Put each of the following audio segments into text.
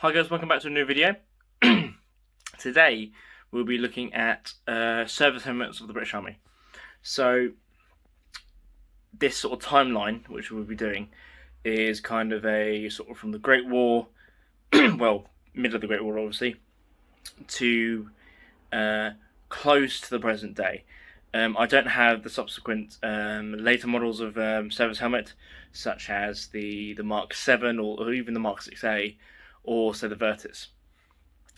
Hi guys, welcome back to a new video. Today we'll be looking at service helmets of the British Army. So this sort of timeline, which we'll be doing, is kind of a sort of from the Great War, well, middle of the Great War obviously, to close to the present day. I don't have the subsequent later models of service helmet, such as the Mk6 or even the Mk6A, or say the Virtus.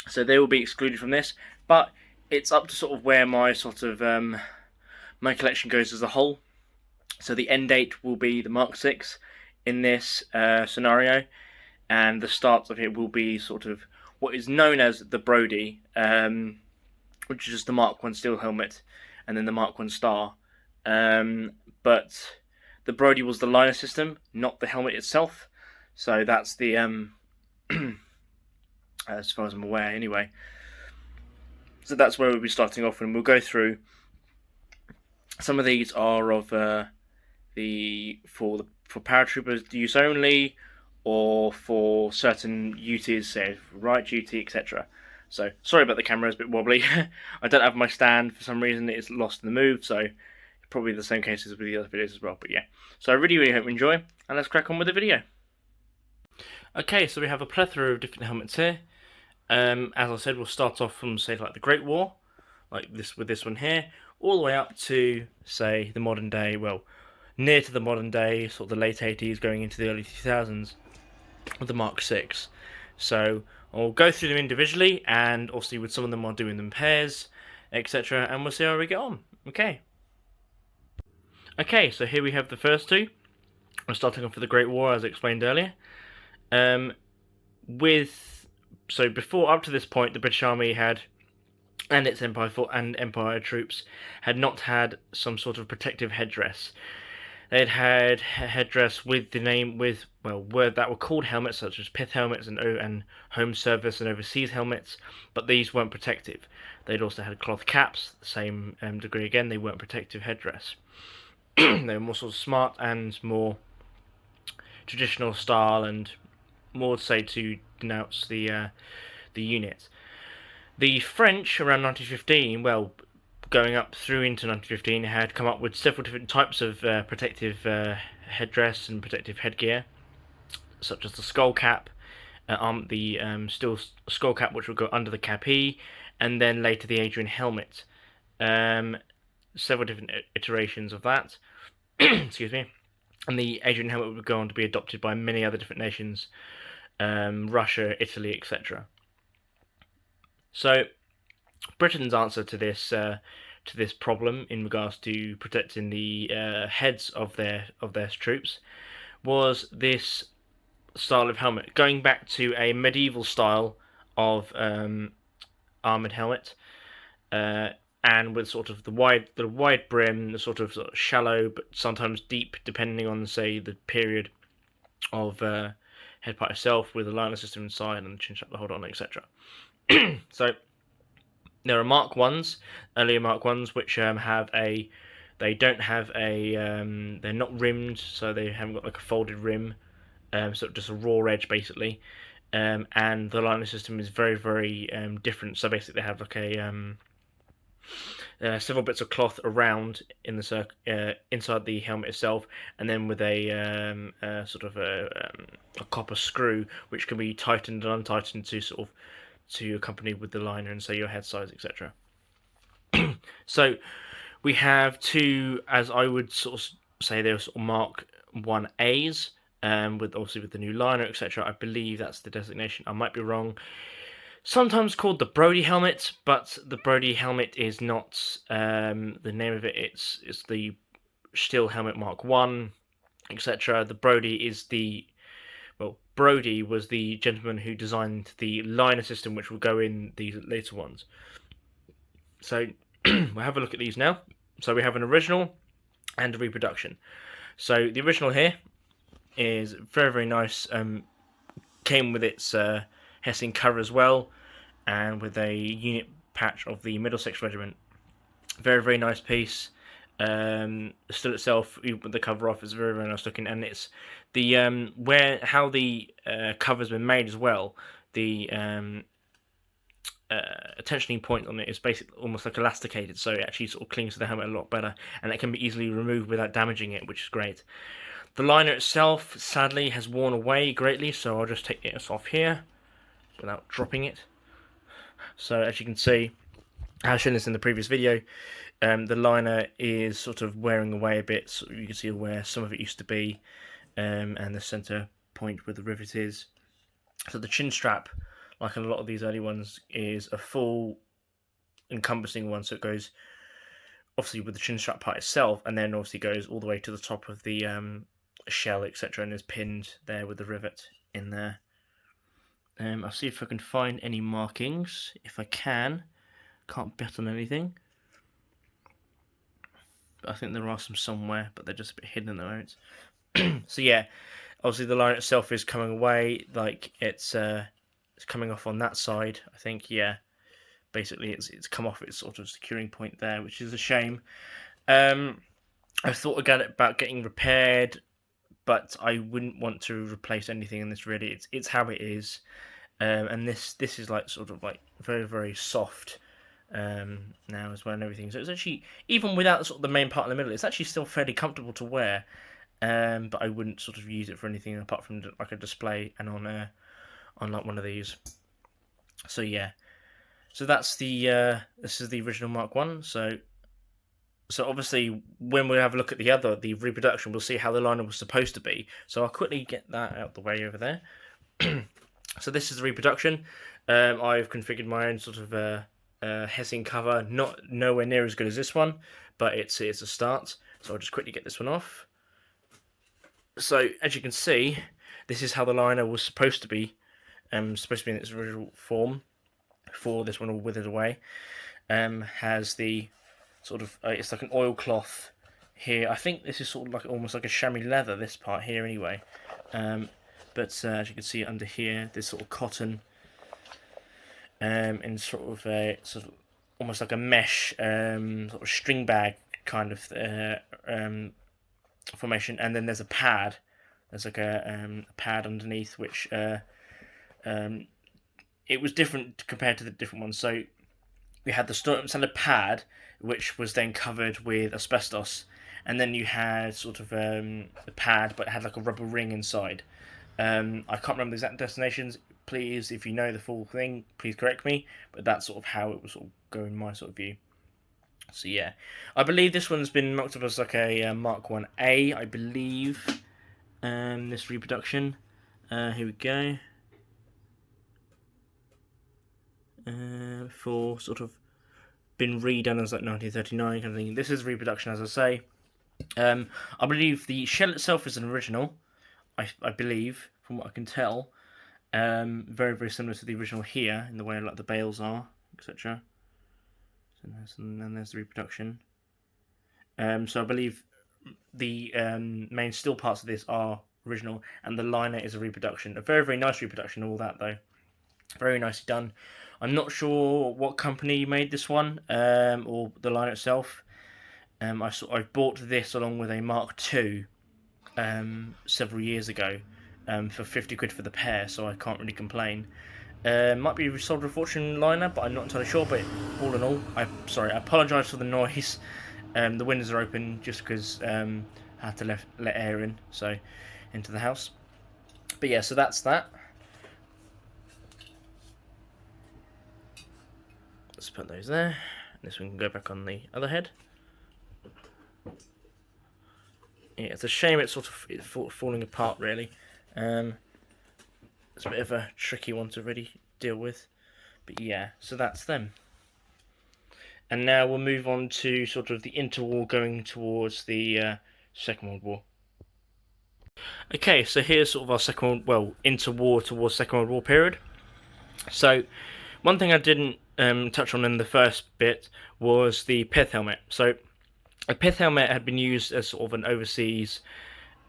So they will be excluded from this, but it's up to sort of where my sort of my collection goes as a whole. So the end date will be the Mk6 in this scenario, and the start of it will be sort of what is known as the Brodi, which is just the Mark 1 steel helmet, and then the Mark 1 star. But the Brodi was the liner system, not the helmet itself. So that's the as far as I'm aware, anyway. So that's where we'll be starting off, and we'll go through. Some of these are of for paratroopers use only, or for certain duties, say Riot duty, etc. So sorry about the camera, it's a bit wobbly. I don't have my stand for some reason; it's lost in the move. So probably the same case as with the other videos as well. But yeah, so I really hope you enjoy, and let's crack on with the video. Okay, so we have a plethora of different helmets here. As I said, we'll start off from, say, like the Great War, like this with this one here, all the way up to, say, the modern day, well, near to the modern day, sort of the late 80s going into the early 2000s, with the Mk6. So I'll go through them individually, and obviously with some of them I'll do in them pairs, etc., and we'll see how we get on. Okay, so here we have the first two. I'm starting off with the Great War, as I explained earlier. So before, up to this point, the British Army had, and its Empire troops, had not had some sort of protective headdress. They'd had a headdress with the name, that were called helmets, such as pith helmets and home service and overseas helmets, but these weren't protective. They'd also had cloth caps, the same degree again, they weren't protective headdress. They were more sort of smart and more traditional style, and more, say, to denounce the unit. The French around 1915, well, going up through into 1915, had come up with several different types of protective headdress and protective headgear, such as the skull cap, steel skull cap, which would go under the capee, and then later the Adrian helmet. Several different iterations of that. Excuse me. And the Adrian helmet would go on to be adopted by many other different nations, Russia, Italy, etc. So Britain's answer to this problem in regards to protecting the heads of their troops was this style of helmet, going back to a medieval style of armored helmet, and with sort of the wide brim, the sort of shallow but sometimes deep, depending on, say, the period of head part itself, with a liner system inside and the chin strap to hold on, etc. So there are Mark 1s, earlier Mark 1s, which they're not rimmed, so they haven't got like a folded rim, so just a raw edge basically, and the liner system is very different. So basically they have like several bits of cloth around in the inside the helmet itself, and then with a sort of a copper screw which can be tightened and untightened to accompany with the liner and, say, your head size, etc. So we have two, as I would sort of say, they're sort of Mark 1As, with the new liner, etc. I believe that's the designation. I might be wrong. Sometimes called the Brodi helmet, but the Brodi helmet is not the name of it. It's the steel helmet Mark 1, etc. The Brodi is Brodi was the gentleman who designed the liner system, which will go in these later ones. So we'll have a look at these now. So we have an original and a reproduction. So the original here is very nice. Came with its Hessian cover as well, and with a unit patch of the Middlesex Regiment. Very nice piece. Still itself, with the cover off, is very nice looking, and it's the how the cover's been made as well. the tensioning point on it is basically almost like elasticated, so it actually sort of clings to the helmet a lot better, and it can be easily removed without damaging it, which is great. The liner itself, sadly, has worn away greatly, so I'll just take this off here without dropping it. So as you can see, I have shown this in the previous video, the liner is sort of wearing away a bit, so you can see where some of it used to be, and the center point where the rivet is. So the chin strap, like in a lot of these early ones, is a full encompassing one, so it goes obviously with the chin strap part itself, and then obviously goes all the way to the top of the shell, etc., and is pinned there with the rivet in there. I'll see if I can find any markings. If I can, can't bet on anything. But I think there are some somewhere, but they're just a bit hidden at the moment. So yeah, obviously the line itself is coming away, like it's coming off on that side, I think. Yeah, basically it's come off its sort of securing point there, which is a shame. I thought again about getting repaired, but I wouldn't want to replace anything in this really. It's how it is, and this is like sort of like very, very soft now as well and everything. So it's actually, even without sort of the main part in the middle, it's actually still fairly comfortable to wear. But I wouldn't sort of use it for anything apart from like a display and on like one of these. So yeah, so that's the this is the original Mark 1. So obviously, when we have a look at the reproduction, we'll see how the liner was supposed to be. So I'll quickly get that out the way over there. So this is the reproduction. I've configured my own sort of Hessian cover, nowhere near as good as this one, but it's a start. So I'll just quickly get this one off. So as you can see, this is how the liner was supposed to be in its original form before this one all withered away. Has the sort of it's like an oilcloth here. I think this is sort of like almost like a chamois leather, this part here anyway. But as you can see under here, this sort of cotton in sort of almost like a mesh sort of string bag kind of formation, and then there's a pad. There's like a pad underneath, which it was different compared to the different ones. So we had the standard pad, which was then covered with asbestos, and then you had sort of the pad, but it had like a rubber ring inside. I can't remember the exact destinations. Please, if you know the full thing, please correct me. But that's sort of how it was sort of going in my sort of view. So yeah, I believe this one's been marked up as like a Mark 1A, I believe. This reproduction. Here we go. For sort of been redone as like 1939 kind of thing. This is reproduction, as I say. I believe the shell itself is an original. I believe, from what I can tell, very, very similar to the original here in the way like the bales are, etc. And then there's the reproduction. So I believe the main steel parts of this are original, and the liner is a reproduction. A very, very nice reproduction, all that though. Very nicely done. I'm not sure what company made this one, or the liner itself. I bought this along with a Mark II several years ago for 50 quid for the pair, so I can't really complain. Might be sold for a fortune liner, but I'm not entirely sure. But all in all, I apologise for the noise. The windows are open just because I had to let air in, so into the house. But yeah, so that's that. Let's put those there. This one can go back on the other head. Yeah, it's a shame it's sort of falling apart, really. It's a bit of a tricky one to really deal with. But yeah, so that's them. And now we'll move on to sort of the interwar going towards the Second World War. Okay, so here's sort of our interwar towards Second World War period. So one thing I didn't touch on in the first bit was the pith helmet. So a pith helmet had been used as sort of an overseas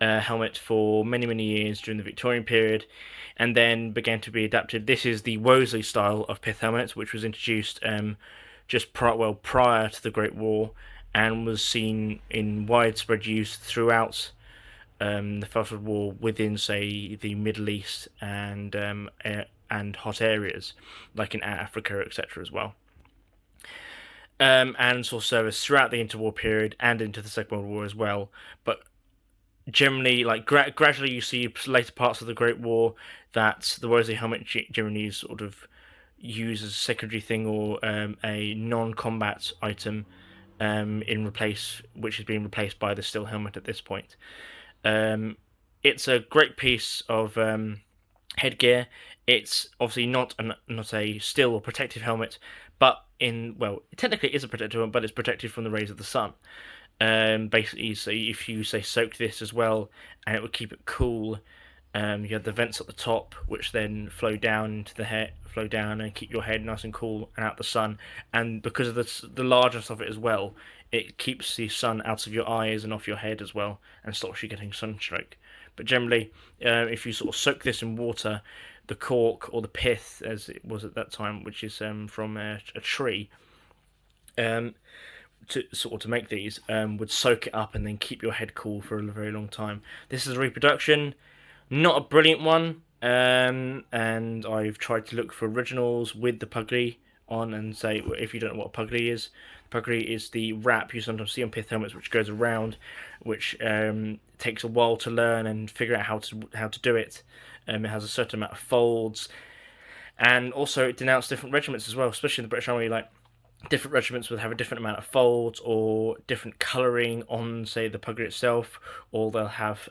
helmet for many, many years during the Victorian period, and then began to be adapted. This is the Wolseley style of pith helmet, which was introduced just prior to the Great War, and was seen in widespread use throughout the First World War within, say, the Middle East and and hot areas, like in Africa, etc. as well. And saw service throughout the interwar period and into the Second World War as well. But generally, like gradually, you see later parts of the Great War that the Wolseley helmet generally is sort of used as a secondary thing or a non-combat item which is being replaced by the steel helmet at this point. It's a great piece of headgear. It's obviously not a steel or protective helmet, but technically it is a protective one, but it's protected from the rays of the sun. Basically, so if you soak this as well, and it would keep it cool. You have the vents at the top, which then flow down into the head, and keep your head nice and cool and out the sun. And because of the largeness of it as well, it keeps the sun out of your eyes and off your head as well, and stops you getting sunstroke. But generally, if you sort of soak this in water, the cork or the pith, as it was at that time, which is from a tree, to make these, would soak it up and then keep your head cool for a very long time. This is a reproduction, not a brilliant one, and I've tried to look for originals with the pugly on, and say, if you don't know what a pugly is, pugly is the wrap you sometimes see on pith helmets, which goes around, which takes a while to learn and figure out how to do it. It has a certain amount of folds, and also it denounces different regiments as well, especially in the British Army. Like, different regiments would have a different amount of folds or different colouring on, say, the pugly itself, or they'll have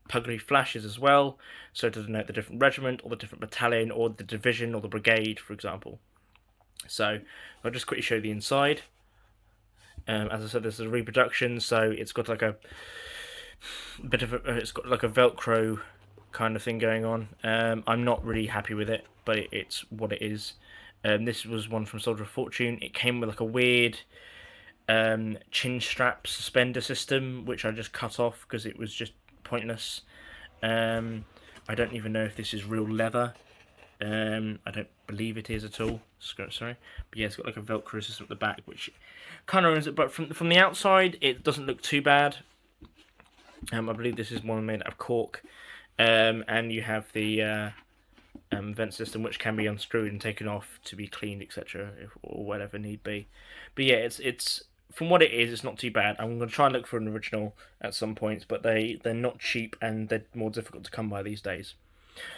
pugly flashes as well, so to denote the different regiment or the different battalion or the division or the brigade, for example. So I'll just quickly show the inside. As I said, this is a reproduction, so it's got like a bit of it's got like a Velcro kind of thing going on. I'm not really happy with it, but it's what it is. This was one from Soldier of Fortune. It came with like a weird chin strap suspender system, which I just cut off because it was just pointless. I don't even know if this is real leather. I don't believe it is at all. Sorry, but yeah, it's got like a Velcro system at the back, which kind of ruins it. But from the outside, it doesn't look too bad. I believe this is one made out of cork, and you have the vent system, which can be unscrewed and taken off to be cleaned, etc., or whatever need be. But yeah, it's from what it is, it's not too bad. I'm going to try and look for an original at some points, but they're not cheap and they're more difficult to come by these days.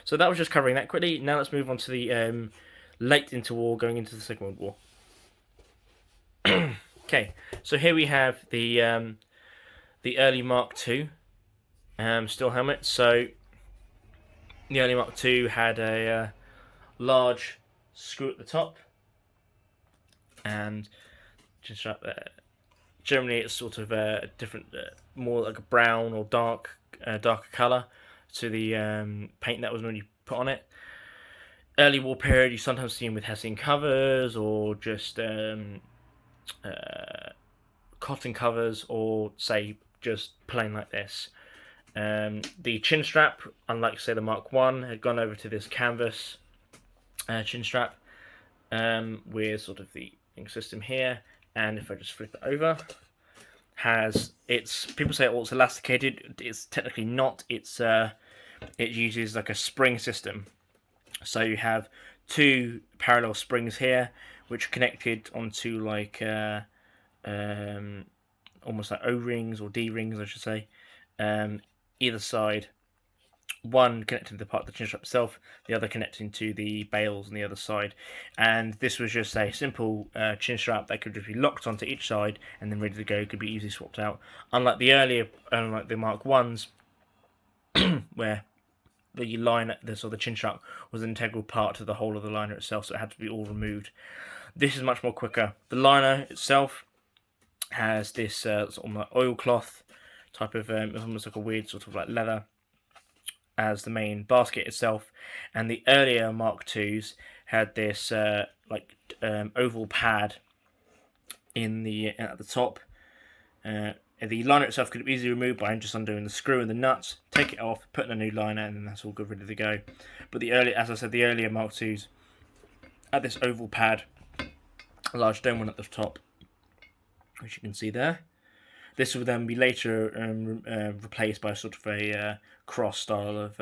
So that was just covering that quickly. Now let's move on to the late interwar, going into the Second World War. Okay, so here we have the early Mark II steel helmet. So the early Mark II had a large screw at the top, and just right there. Generally, it's sort of a different, more like a brown or darker colour to the paint that was normally put on it. Early war period, you sometimes see them with Hessian covers or just cotton covers, or say just plain like this. The chin strap, unlike say the Mark I, had gone over to this canvas chin strap with sort of the ink system here, and if I just flip it over, people say it's elasticated. It's technically not. It uses like a spring system. So you have two parallel springs here, which are connected onto like almost like O-rings or D-rings, I should say. Either side, one connecting to the part of the chin strap itself, the other connecting to the bales on the other side. And this was just a simple chin strap that could just be locked onto each side and then ready to go, could be easily swapped out. Unlike the Mark I's, where the liner, the chin strap was an integral part to the whole of the liner itself, so it had to be all removed. This is much more quicker. The liner itself has this sort of like oilcloth type of, it's almost like a weird sort of like leather as the main basket itself, and the earlier Mark IIs had this oval pad at the top. The liner itself could be easily removed by just undoing the screw and the nuts, take it off, put in a new liner, and then that's all good, ready to go. But the earlier Mark IIs had this oval pad, a large dome one at the top, which you can see there. This will then be later replaced by sort of a cross style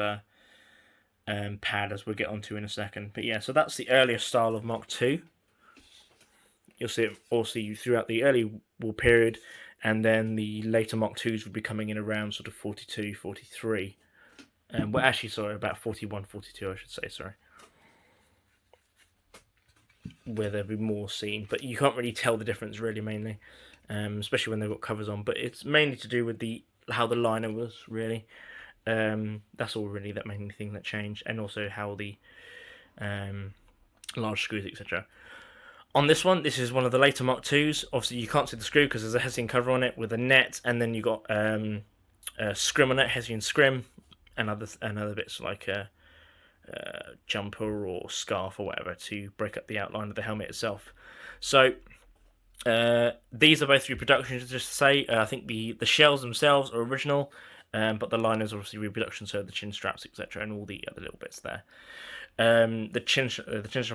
pad, as we'll get onto in a second. But yeah, so that's the earlier style of Mark II. You'll see it also throughout the early war period, and then the later Mark IIs would be coming in around sort of 42, 43. Well, actually, sorry, about 41, 42, I should say, sorry. Where there'll be more seen, but you can't really tell the difference, really, mainly. Especially when they've got covers on. But it's mainly to do with how the liner was, really. That's all really that main thing that changed, and also how the large screws, etc. On this one, this is one of the later Mark IIs. Obviously, you can't see the screw because there's a Hessian cover on it with a net, and then you got a scrim on it, Hessian scrim, and other bits like a jumper or scarf or whatever to break up the outline of the helmet itself. So these are both reproductions, just to say. I think the shells themselves are original, but the liners are obviously reproduction, so the chin straps, etc., and all the other little bits there. The chin strap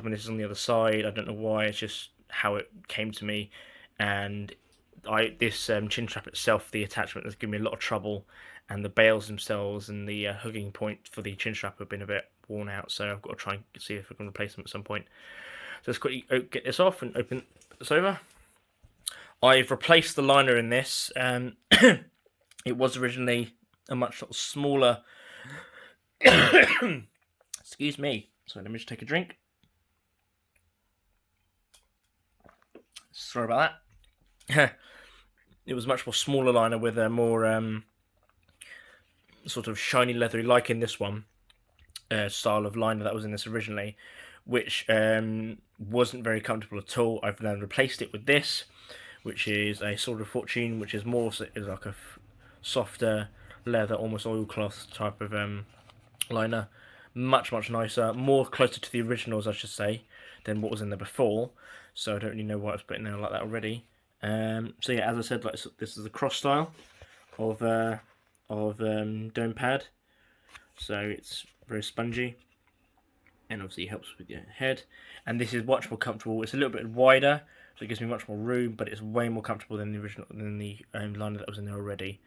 on this is on the other side. I don't know why. It's just how it came to me, and this chin strap itself, the attachment has given me a lot of trouble, and the bails themselves and the hooking point for the chin strap have been a bit worn out. So I've got to try and see if I can replace them at some point. So let's quickly get this off and open this over. I've replaced the liner in this. It was originally a much smaller. Excuse me. So let me just take a drink. Sorry about that. It was a much more smaller liner with a more sort of shiny leathery, like in this one, style of liner that was in this originally, which wasn't very comfortable at all. I've then replaced it with this, which is a Sword of Fortune, which is more is like a softer leather, almost oilcloth type of liner. Much nicer, more closer to the originals, I should say, than what was in there before. So I don't really know why it's put in there like that already. So yeah, as I said, like this is a cross style of dome pad. So it's very spongy, and obviously it helps with your head. And this is much more comfortable. It's a little bit wider, so it gives me much more room, but it's way more comfortable than the original, than the liner that was in there already.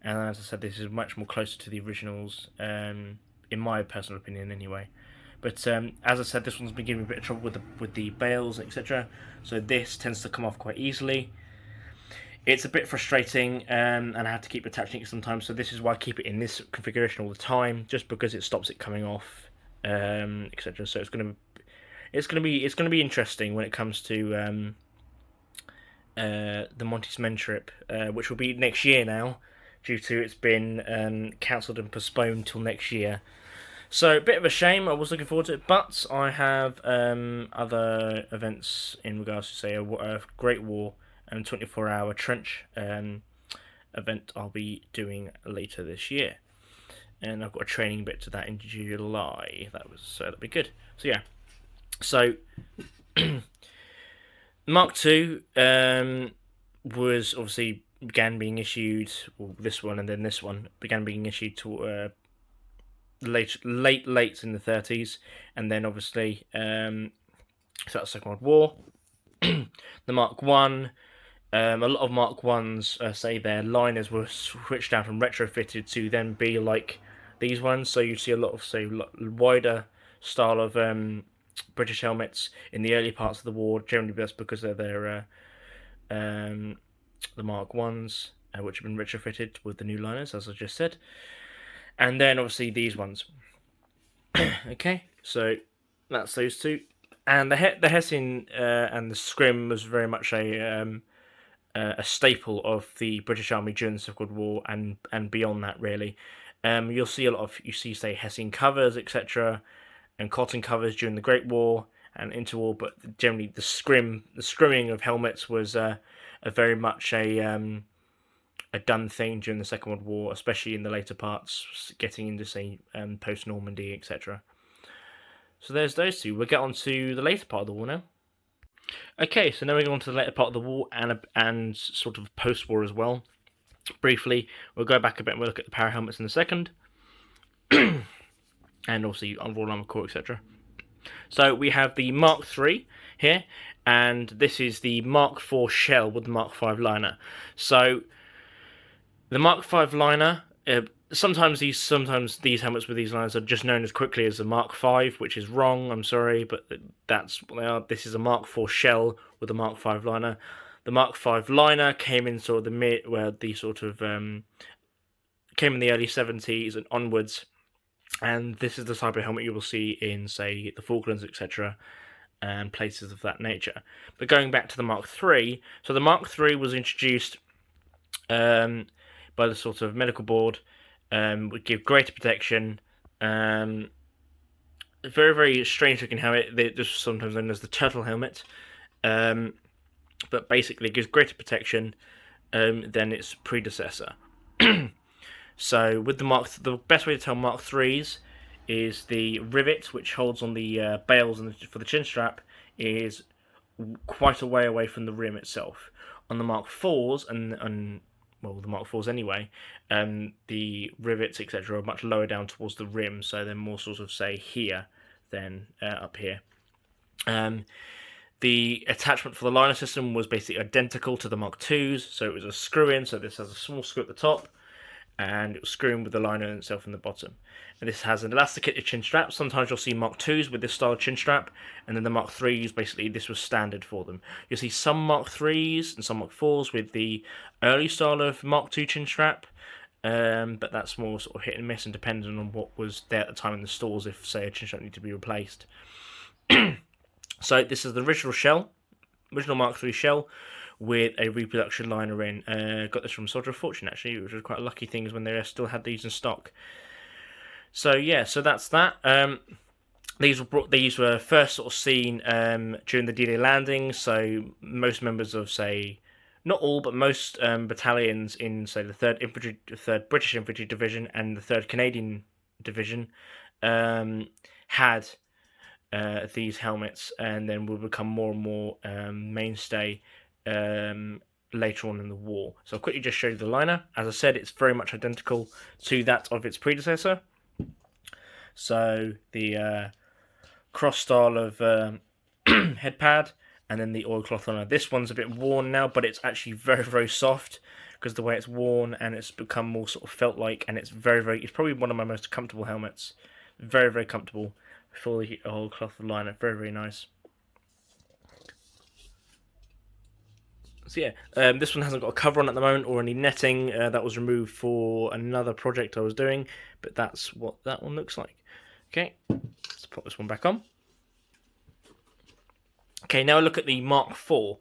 And as I said, this is much more closer to the originals, in my personal opinion, anyway. But as I said, this one's been giving me a bit of trouble with the bails, etc. So this tends to come off quite easily. It's a bit frustrating, and I have to keep attaching it sometimes. So this is why I keep it in this configuration all the time, just because it stops it coming off, etc. So it's gonna be interesting when it comes to the Monty's Men trip, which will be next year now, due to it's been cancelled and postponed till next year. So a bit of a shame. I was looking forward to it, but I have other events in regards to, say, a Great War and 24-hour trench event I'll be doing later this year, and I've got a training bit to that in July. That'll be good. So yeah, so Mark II was obviously began being issued. Well, this one and then this one began being issued to late in the 30s, and then obviously so that's the Second World War. The Mark I, a lot of Mark I's say their liners were switched out and retrofitted to then be like these ones. So you see a lot of, say, wider style of British helmets in the early parts of the war. Generally, that's because they're their the Mark I's, which have been retrofitted with the new liners, as I just said. And then obviously these ones. Okay, so that's those two. And the Hessian and the scrim was very much a staple of the British Army during the Second World War and beyond that, really. You'll see say Hessian covers, etc., and cotton covers during the Great War and Interwar, but generally the scrimming of helmets was a very much a done thing during the Second World War, especially in the later parts, getting into, say, post-Normandy, etc. So there's those two. We'll get on to the later part of the war now. Okay, so now we're going to the later part of the war and sort of post-war as well. Briefly, we'll go back a bit and we'll look at the power helmets in a second. And obviously on Royal Armour Corps, etc. So we have the Mark III here, and this is the Mark IV shell with the Mark V liner. So the Mark V liner sometimes these helmets with these liners are just known as quickly as the Mark V, which is wrong. I'm sorry, but that's what they are. This is a Mark IV shell with a Mark V liner. The Mark V liner came in sort of the mid, where the sort of came in the early 70s and onwards, and this is the type of helmet you will see in, say, the Falklands, etc., and places of that nature. But going back to the Mark III, so the Mark III was introduced by the sort of medical board, would give greater protection. Very, very strange looking helmet. This is sometimes known as the turtle helmet, but basically gives greater protection than its predecessor. So with the best way to tell Mark IIIs is the rivet, which holds on the bales for the chin strap, is quite a way away from the rim itself. On the Mark IVs and well, the Mark IVs anyway, the rivets, etc., are much lower down towards the rim, so they're more sort of, say, here than up here. The attachment for the liner system was basically identical to the Mark IIs, so it was a screw-in, so this has a small screw at the top, and it was screwing with the liner itself in the bottom. And this has an elasticated chin strap. Sometimes you'll see Mark IIs with this style of chin strap, and then the Mark IIIs, basically, this was standard for them. You'll see some Mark IIIs and some Mark IVs with the early style of Mark II chin strap, but that's more sort of hit and miss and dependent on what was there at the time in the stores, if, say, a chin strap needed to be replaced. So this is the original Mark III shell, with a reproduction liner in. Got this from Soldier of Fortune, actually, which was quite a lucky thing when they still had these in stock. So yeah, so that's that. These were first sort of seen during the D-Day landing. So most members of, say, not all, but most battalions in, say, the 3rd British Infantry Division and the 3rd Canadian Division had these helmets, and then will become more and more mainstay later on in the war. So I'll quickly just show you the liner. As I said, it's very much identical to that of its predecessor. So the cross style of head pad, and then the oilcloth liner. This one's a bit worn now, but it's actually very, very soft because the way it's worn, and it's become more sort of felt-like, and it's it's probably one of my most comfortable helmets. Very, very comfortable for the oilcloth liner. Very, very nice. So yeah, this one hasn't got a cover on at the moment or any netting. That was removed for another project I was doing, but that's what that one looks like. Okay, let's put this one back on. Okay, now look at the Mark IV.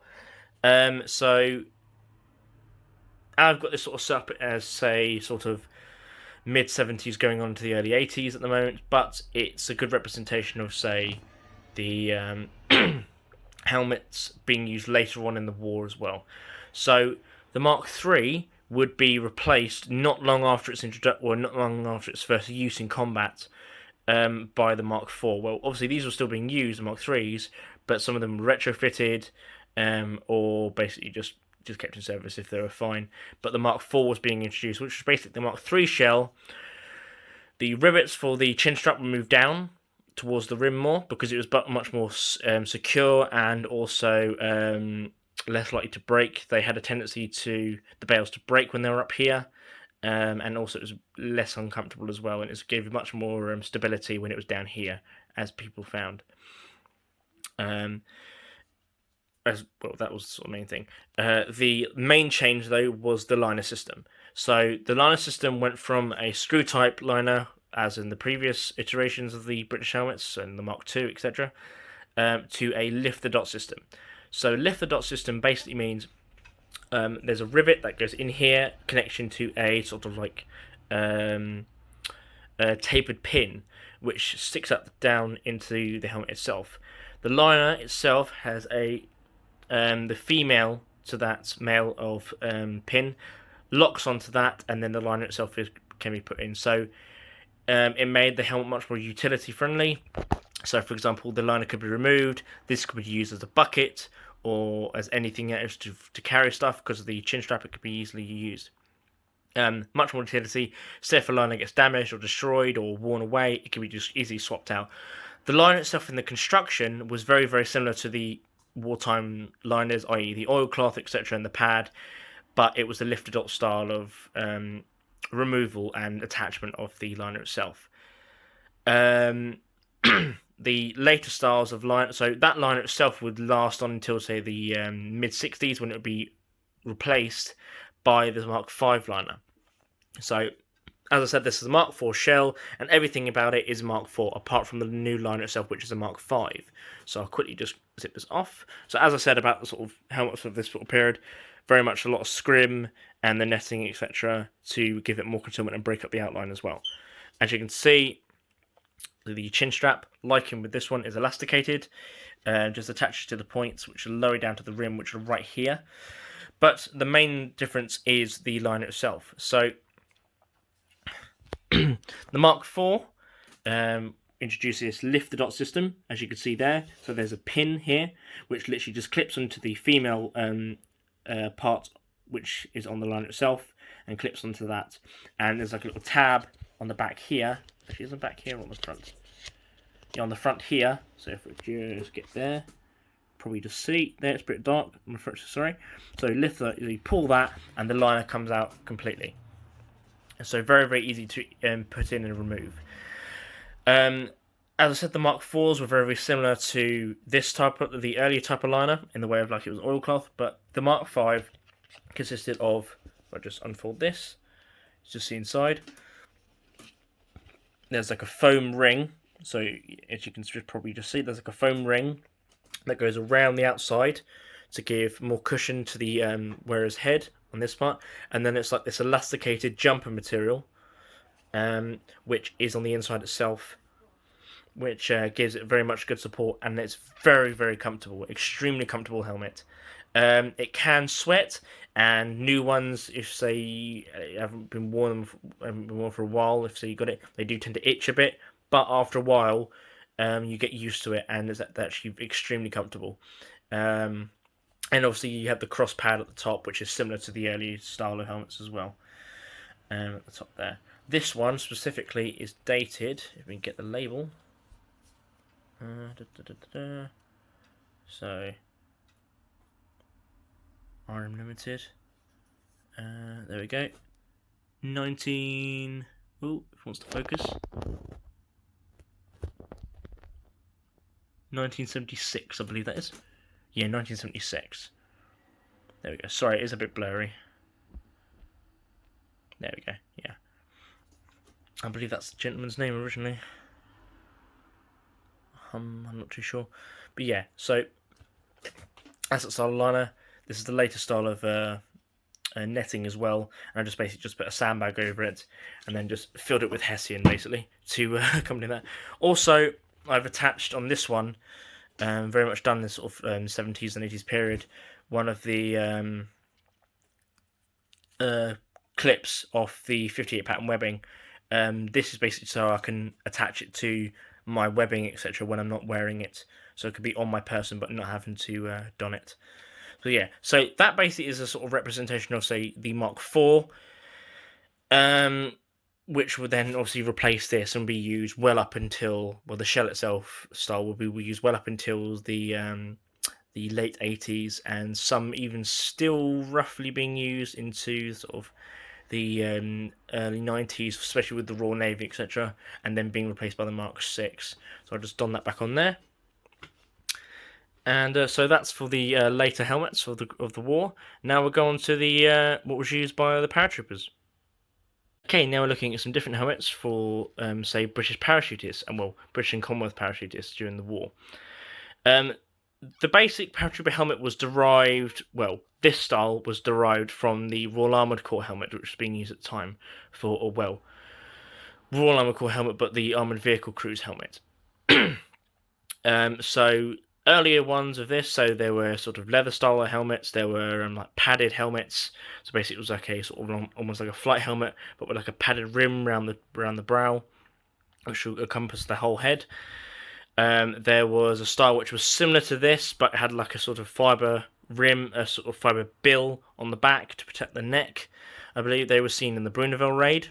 So I've got this sort of set up as, say, sort of mid-70s going on to the early 80s at the moment, but it's a good representation of, say, the helmets being used later on in the war as well. So the Mark III would be replaced not long after its first use in combat by the Mark IV. Well, obviously these were still being used, the Mark IIIs, but some of them were retrofitted or basically just kept in service if they were fine. But the Mark IV was being introduced, which was basically the Mark III shell. The rivets for the chin strap were moved down towards the rim more because it was much more secure and also less likely to break. They had a tendency the bales to break when they were up here, and also it was less uncomfortable as well, and it gave much more stability when it was down here, as people found. As well, that was the sort of main thing. The main change, though, was the liner system. So the liner system went from a screw-type liner, as in the previous iterations of the British helmets and the Mark II, etc., to a lift-the-dot system. So lift-the-dot system basically means there's a rivet that goes in here, connection to a sort of like a tapered pin, which sticks up down into the helmet itself. The liner itself has the female to that male of pin locks onto that, and then the liner itself can be put in. So it made the helmet much more utility friendly. So, for example, the liner could be removed. This could be used as a bucket or as anything else to carry stuff, because of the chin strap. It could be easily used. Much more utility. Say if a liner gets damaged or destroyed or worn away, it can be just easily swapped out. The liner itself in the construction was very, very similar to the wartime liners, i.e. the oilcloth, etc., and the pad, but it was the lifted dot style of removal and attachment of the liner itself. The later styles of liner, so that liner itself would last on until, say, the mid 60s, when it would be replaced by the Mark V liner. So, as I said, this is a Mark IV shell, and everything about it is Mark IV, apart from the new liner itself, which is a Mark V. So I'll quickly just zip this off. So as I said about the sort of helmets of this sort of period, very much a lot of scrim and the netting, etc., to give it more concealment and break up the outline as well. As you can see, the chin strap, like with this one, is elasticated, just attaches to the points, which are lower down to the rim, which are right here. But the main difference is the liner itself. So the Mark IV introduces lift the dot system, as you can see there. So there's a pin here, which literally just clips onto the female part, which is on the liner itself, and clips onto that. And there's like a little tab on the back here. Actually, is it back here or on the front? Yeah, on the front here. So if we just get there, probably just see there, it's a bit dark on the front, sorry. So lift that, you pull that, and the liner comes out completely. So very, very easy to put in and remove. As I said, the Mark IVs were very, very similar to this type of the earlier type of liner, in the way of like it was oilcloth, but the Mark V consisted of, if I just unfold this, just see inside. There's like a foam ring, so as you can probably just see, there's like a foam ring that goes around the outside to give more cushion to the wearer's head on this part, and then it's like this elasticated jumper material, which is on the inside itself, which gives it very much good support, and it's very, very comfortable, extremely comfortable helmet. It can sweat, and new ones, if say haven't been worn for a while, if say you got it, they do tend to itch a bit, but after a while, you get used to it, and it's actually extremely comfortable. And obviously you have the cross pad at the top, which is similar to the early style of helmets as well. At the top there. This one specifically is dated, if we can get the label. So, RM Limited. There we go. 19... Ooh, if it wants to focus. 1976, I believe that is. Yeah, 1976. There we go. Sorry, it is a bit blurry. There we go, yeah. I believe that's the gentleman's name originally. I'm not too sure. But yeah, so that's the style of liner. This is the latest style of netting as well. And I just basically just put a sandbag over it and then just filled it with Hessian, basically, to accompany that. Also, I've attached on this one, very much done this sort of 70s and 80s period, one of the clips off the 58 pattern webbing. This is basically so I can attach it to my webbing, etc., when I'm not wearing it, so it could be on my person but not having to don it. So yeah, so that basically is a sort of representation of, say, the Mark IV, which would then obviously replace this and be used well up until, well, the shell itself style will be used well up until the late 80s, and some even still roughly being used into sort of the early 90s, especially with the Royal Navy, etc., and then being replaced by the Mk6. So I'll just don that back on there. And so that's for the later helmets of the war. Now we'll go on to the what was used by the paratroopers. Okay, now we're looking at some different helmets for, say, British parachutists, and well, British and Commonwealth parachutists during the war. The basic paratrooper helmet was derived, well, this style was derived from the Royal Armoured Corps helmet, which was being used at the time for, or well, Royal Armoured Corps helmet, but the Armoured Vehicle Crews helmet. So earlier ones of this, so there were sort of leather style helmets, there were like padded helmets, so basically it was like a sort of almost like a flight helmet, but with like a padded rim around the brow, which will encompass the whole head. There was a style which was similar to this, but had like a sort of fibre rim, a sort of fibre bill on the back to protect the neck. I believe they were seen in the Bruneville raid.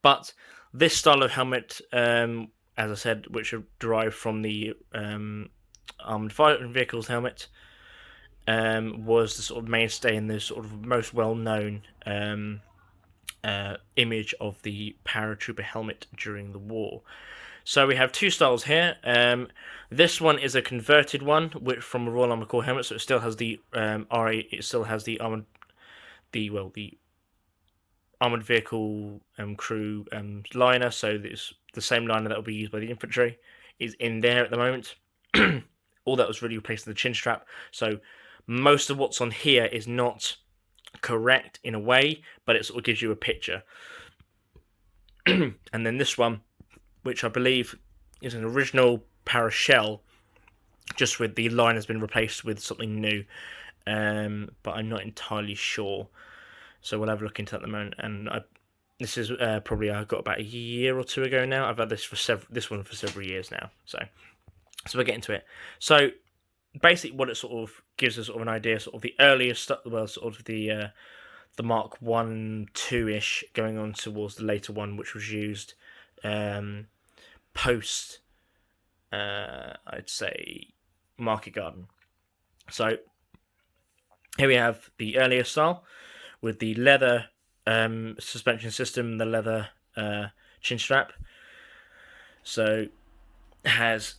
But this style of helmet, as I said, which are derived from the armoured fighting vehicles helmet, was the sort of mainstay and the sort of most well-known image of the Paratrooper helmet during the war. So we have two styles here. This one is a converted one, which from a Royal Armoured Corps helmet, so it still has the it still has the armored, the armored vehicle crew liner. So it's the same liner that will be used by the infantry is in there at the moment. All that was really replaced in the chin strap. So most of what's on here is not correct in a way, but it sort of gives you a picture. And then this one, which I believe is an original para shell, just with the line has been replaced with something new, but I'm not entirely sure. So we'll have a look into that at the moment. And this is probably I got about a year or two ago now. I've had this for this one for several years now. So we'll get into it. So basically, what it sort of gives us sort of an idea, sort of the earliest stuff, well, sort of the Mark 1, 2-ish, going on towards the later one, which was used post, I'd say, Market Garden. So here we have the earlier style with the leather suspension system, the leather chin strap. So it has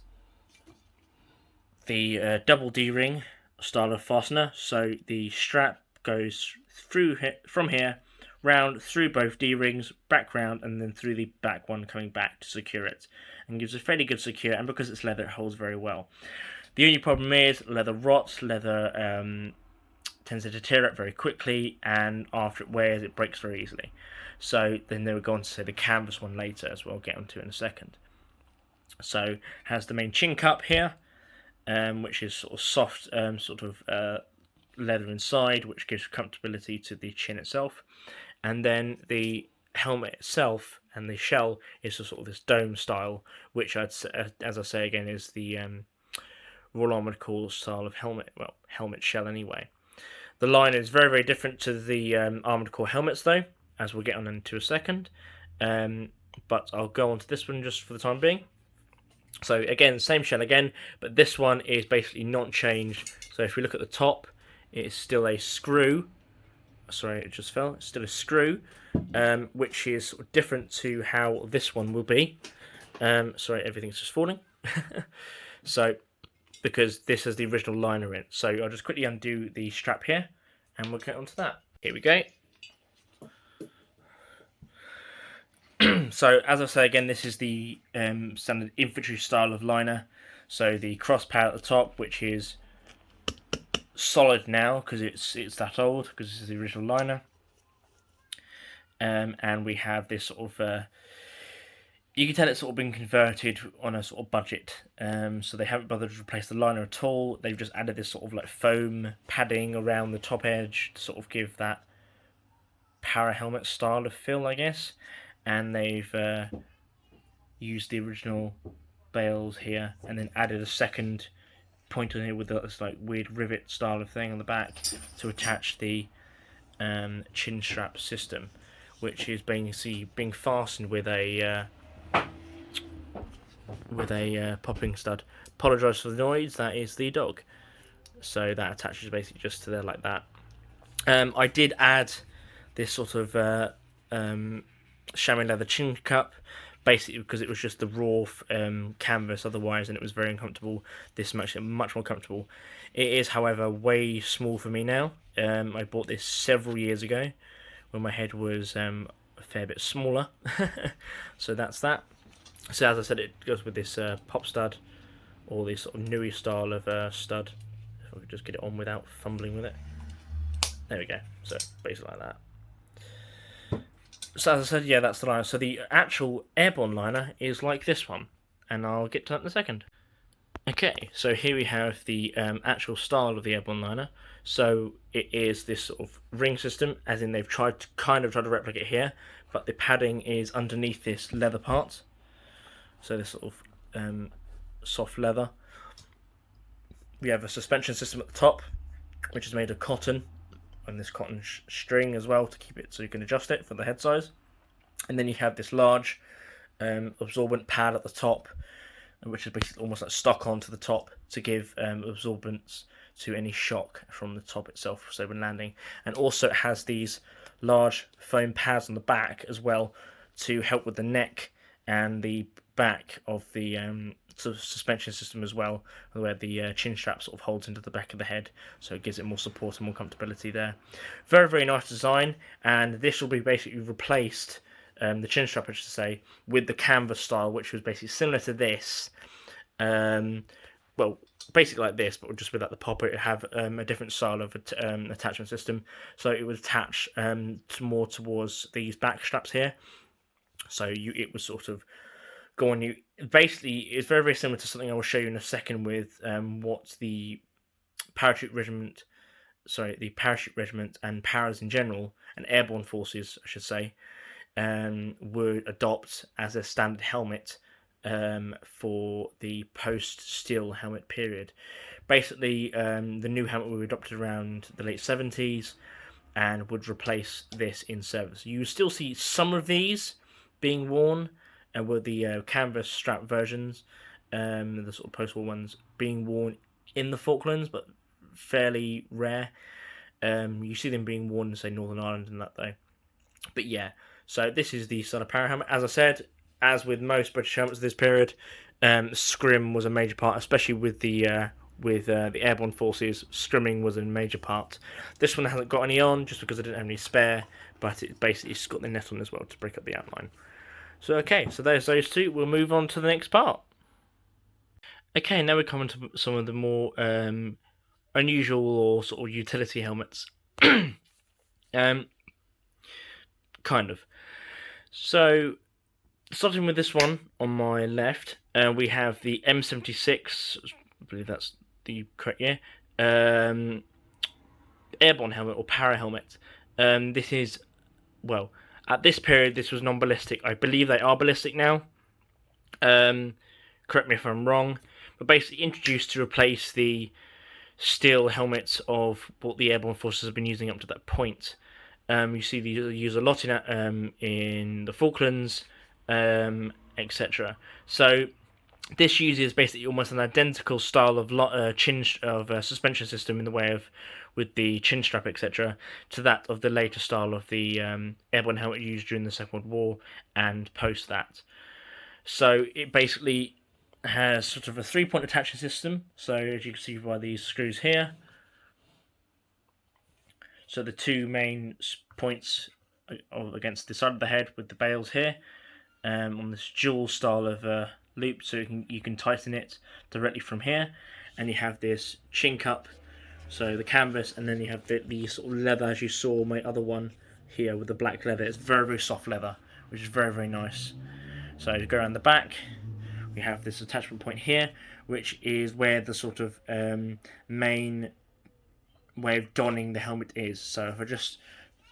the double D-ring style of fastener. So the strap goes through from here, round through both D-rings, back round, and then through the back one, coming back to secure it, and gives a fairly good secure. And because it's leather, it holds very well. The only problem is leather rots. Leather tends to deteriorate very quickly, and after it wears, it breaks very easily. So then they would go on to say the canvas one later, as we'll get onto in a second. So has the main chin cup here, which is sort of soft, leather inside, which gives comfortability to the chin itself. And then the helmet itself and the shell is a sort of this dome style, which as I say again, is the Royal Armoured Corps style of helmet. Well, helmet shell anyway. The line is very, very different to the Armoured Corps helmets, though, as we'll get on into a second. But I'll go on to this one just for the time being. So again, same shell again, but this one is basically not changed. So if we look at the top, it is still a screw. Sorry, it just fell. It's still a screw, which is different to how this one will be. Sorry, everything's just falling. So, because this has the original liner in. So I'll just quickly undo the strap here, and we'll get onto that. Here we go. So, as I say again, this is the standard infantry style of liner. So the cross pad at the top, which is solid now because it's that old, because this is the original liner. And we have this sort of you can tell it's sort of been converted on a sort of budget. So they haven't bothered to replace the liner at all. They've just added this sort of like foam padding around the top edge to sort of give that para helmet style of feel, I guess. And they've used the original bales here, and then added a second point on here with this like weird rivet style of thing on the back to attach the chin strap system, which is being fastened with a popping stud. Apologise for the noise. That is the dog. So that attaches basically just to there like that. I did add this sort of chamois leather chin cup, basically because it was just the raw canvas otherwise, and it was very uncomfortable. This makes it much more comfortable. It is, however, way small for me now. I bought this several years ago when my head was a fair bit smaller. So that's that. So as I said, it goes with this pop stud, or this sort of newy style of stud. If I could just get it on without fumbling with it. There we go. So basically like that. So as I said, yeah, that's the liner. So the actual airborne liner is like this one, and I'll get to that in a second. Okay, so here we have the actual style of the airborne liner. So it is this sort of ring system, as in they've tried to replicate here, but the padding is underneath this leather part. So this sort of soft leather. We have a suspension system at the top, which is made of cotton, and this cotton string as well to keep it so you can adjust it for the head size. And then you have this large absorbent pad at the top, which is basically almost like stuck onto the top to give absorbance to any shock from the top itself, so when landing. And also it has these large foam pads on the back as well to help with the neck and the back of the sort of suspension system as well, where the chin strap sort of holds into the back of the head, so it gives it more support and more comfortability there. Very, very nice design, and this will be basically replaced, the chin strap, I should say, with the canvas style, which was basically similar to this. Well, basically like this, but just without the popper. It would have a different style of attachment system, so it would attach more towards these back straps here. So it was sort of go on you. Basically, it's very, very similar to something I will show you in a second with what the parachute regiment, the parachute regiment and paras in general, and airborne forces, I should say, would adopt as a standard helmet for the post-steel helmet period. Basically, the new helmet would be adopted around the late 70s and would replace this in service. You still see some of these being worn, and with the canvas strap versions, the sort of post-war ones being worn in the Falklands, but fairly rare. You see them being worn in, say, Northern Ireland and that, though. But yeah, so this is the sort of para helmet. As I said, as with most British helmets of this period, scrim was a major part, especially with the airborne forces. Scrimming was a major part. This one hasn't got any on, just because I didn't have any spare, but it basically has got the net on as well to break up the outline. So okay, so there's those two. We'll move on to the next part. Okay, now we're coming to some of the more unusual or sort of utility helmets. Kind of. So, starting with this one on my left, we have the M76. I believe that's the correct year. Airborne helmet or para helmet. This is, well, at this period, this was non-ballistic. I believe they are ballistic now. Correct me if I'm wrong, but basically introduced to replace the steel helmets of what the airborne forces have been using up to that point. You see these used a lot in the Falklands, etc. So this uses basically almost an identical style of suspension system in the way of with the chin strap, etc., to that of the later style of the airborne helmet used during the Second World War and post that. So it basically has sort of a 3-point attachment system. So as you can see by these screws here. So the two main points against the side of the head with the bails here, on this dual style of loop, so you can tighten it directly from here, and you have this chin cup, so the canvas, and then you have the sort of leather as you saw my other one here with the black leather. It's very, very soft leather, which is very, very nice. So to go around the back, we have this attachment point here, which is where the sort of main way of donning the helmet is. So if I just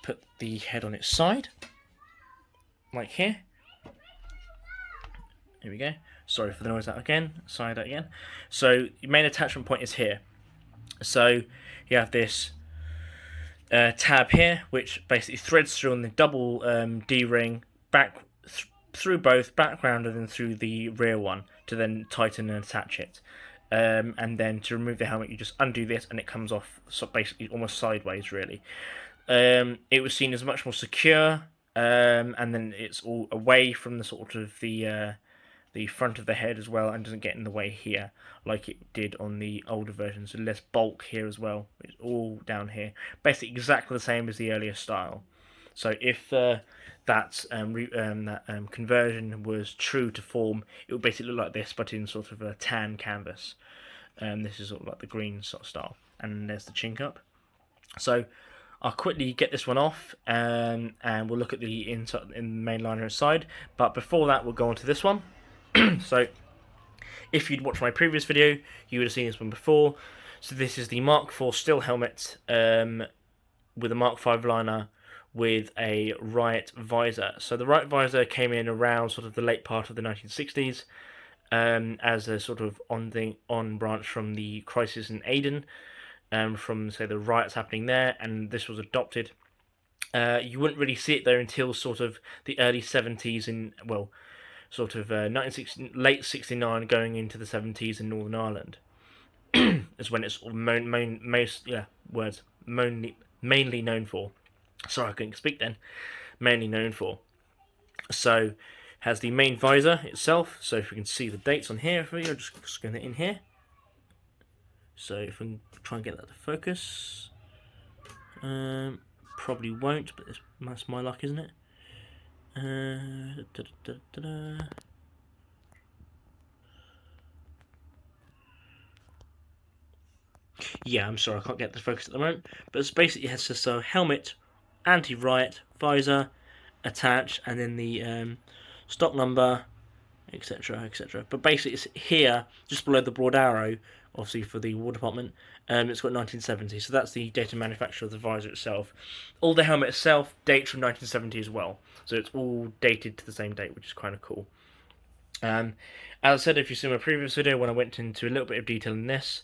put the head on its side, like here. Here we go. Sorry for the noise out again. Side out again. So the main attachment point is here. So you have this tab here, which basically threads through on the double D-ring back through both background and then through the rear one to then tighten and attach it. And then to remove the helmet, you just undo this, and it comes off, so basically almost sideways, really. It was seen as much more secure, and then it's all away from the sort of the front of the head as well, and doesn't get in the way here like it did on the older version. So less bulk here as well. It's all down here, basically exactly the same as the earlier style. So if that conversion was true to form, it would basically look like this, but in sort of a tan canvas. This is sort of like the green sort of style, and there's the chin cup. So I'll quickly get this one off, and we'll look at the inside in the main liner side. But before that, we'll go on to this one. So if you'd watched my previous video, you would have seen this one before. So this is the Mark IV steel helmet with a Mark V liner with a Riot visor. So the Riot visor came in around sort of the late part of the 1960s as a sort of on branch from the crisis in Aden, from say the riots happening there, and this was adopted. You wouldn't really see it there until sort of the early 70s in, well, sort of late 69 going into the 70s in Northern Ireland. Is when it's mainly known for. Sorry, I couldn't speak then. Mainly known for. So, has the main visor itself. So if we can see the dates on here for you, I'll just scan it in here. So if we can try and get that to focus, probably won't, but that's my luck, isn't it? Yeah, I'm sorry, I can't get the focus at the moment. But it's basically has so helmet, anti-riot, visor, attach, and then the stock number, etc., etc. But basically, it's here, just below the broad arrow, obviously for the War Department. It's got 1970, so that's the date of manufacture of the visor itself. All the helmet itself dates from 1970 as well, so it's all dated to the same date, which is kind of cool. As I said, if you see my previous video when I went into a little bit of detail in this,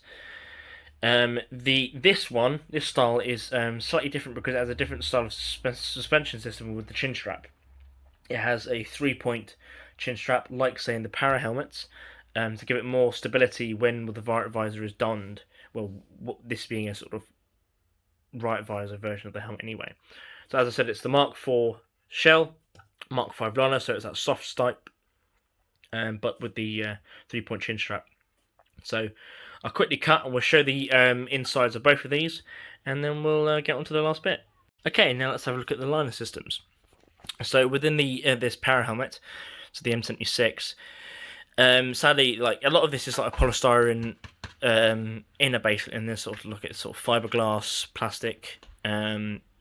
this style is slightly different because it has a different style of suspension system with the chin strap. It has a 3-point chin strap, like say in the para helmets, to give it more stability when the Riot visor is donned. Well, this being a sort of Riot visor version of the helmet anyway. So as I said, it's the Mark IV shell, Mark V liner, so it's that soft stipe, but with the 3-point chin strap. So I'll quickly cut and we'll show the insides of both of these, and then we'll get on to the last bit. Okay, now let's have a look at the liner systems. So within the this para helmet, so the M76, sadly, like a lot of this is like a polystyrene inner base, and then sort of look at sort of fiberglass, plastic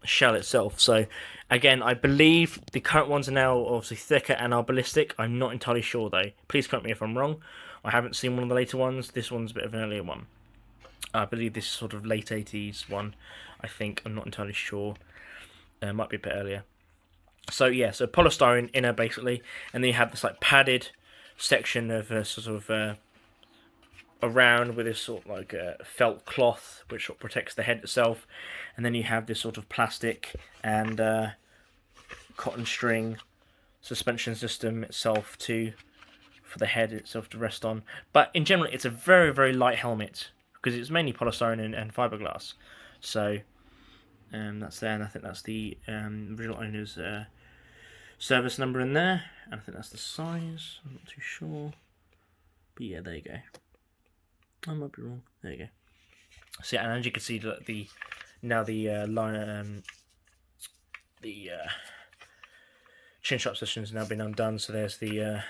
shell itself. So again, I believe the current ones are now obviously thicker and are ballistic. I'm not entirely sure though. Please correct me if I'm wrong. I haven't seen one of the later ones. This one's a bit of an earlier one. I believe this is sort of late 80s one. I think, I'm not entirely sure. Might be a bit earlier. So yeah, so polystyrene inner basically, and then you have this like padded section of sort of around with this sort of like felt cloth which sort of protects the head itself, and then you have this sort of plastic and cotton string suspension system itself for the head itself to rest on. But in general, it's a very, very light helmet because it's mainly polystyrene and fiberglass. So that's there, and I think that's the original owner's service number in there, and I think that's the size. I'm not too sure, but yeah, there you go. I might be wrong. There you go. So yeah, and as you can see, the line the chin strap section has now been undone. So there's the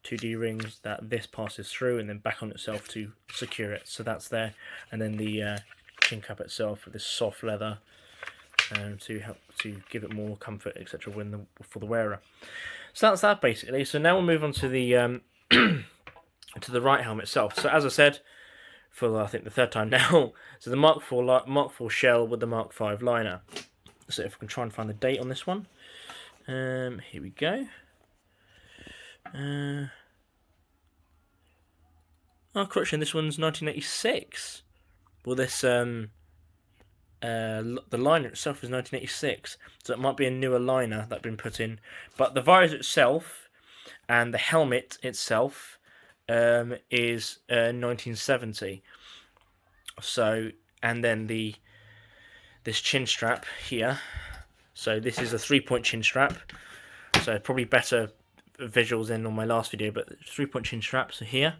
2D rings that this passes through, and then back on itself to secure it. So that's there, and then the chin cap itself with this soft leather to help to give it more comfort, etc. For the wearer. So that's that basically. So now we'll move on to the to the Riot helmet itself. So as I said, for I think the third time now, so the Mark IV shell with the Mark V liner. So if we can try and find the date on this one, here we go. Oh, correction, this one's 1986. Well, this the liner itself is 1986, so it might be a newer liner that's been put in. But the visor itself and the helmet itself is 1970. So, and then this chin strap here. So this is a 3-point chin strap. So probably better visuals than on my last video, but 3-point chin straps are here.